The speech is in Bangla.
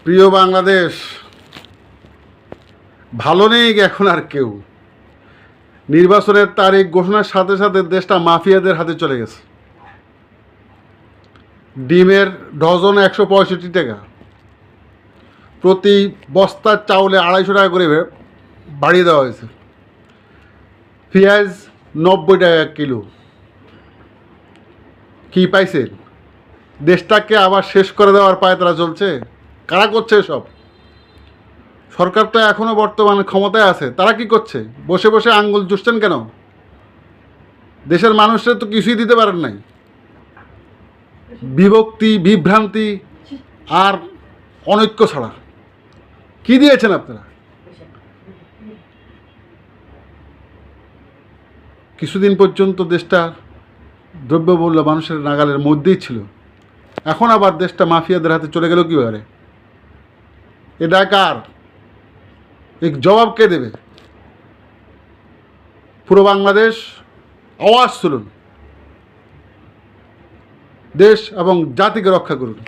প্রিয় বাংলাদেশ, ভালো নেই এখন আর কেউ। নির্বাচনের তারিখ ঘোষণার সাথে সাথে দেশটা মাফিয়াদের হাতে চলে গেছে। ডিমের ডজন 165 টাকা, প্রতি বস্তার চাউলে 250 টাকা করে বাড়িয়ে দেওয়া হয়েছে। পেঁয়াজ 90 টাকা কিলো। কি পাইছেন? দেশটাকে আবার শেষ করে দেওয়ার পায়ে তারা চলছে। কারা করছে এসব? সরকার তো এখনও বর্তমানে ক্ষমতায় আছে, তারা কি করছে? বসে বসে আঙ্গুল চুষছেন কেন? দেশের মানুষরা তো কিছুই দিতে পারেন নাই। বিভক্তি, বিভ্রান্তি আর অনৈক্য ছাড়া কি দিয়েছেন আপনারা? কিছুদিন পর্যন্ত দেশটা দ্রব্যমূল্য মানুষের নাগালের মধ্যেই ছিল, এখন আবার দেশটা মাফিয়াদের হাতে চলে গেল কীভাবে? এটা কার? এক জবাব কে দেবে? পুরো বাংলাদেশ আওয়াজ তুলুন, দেশ এবং জাতিকে রক্ষা করুন।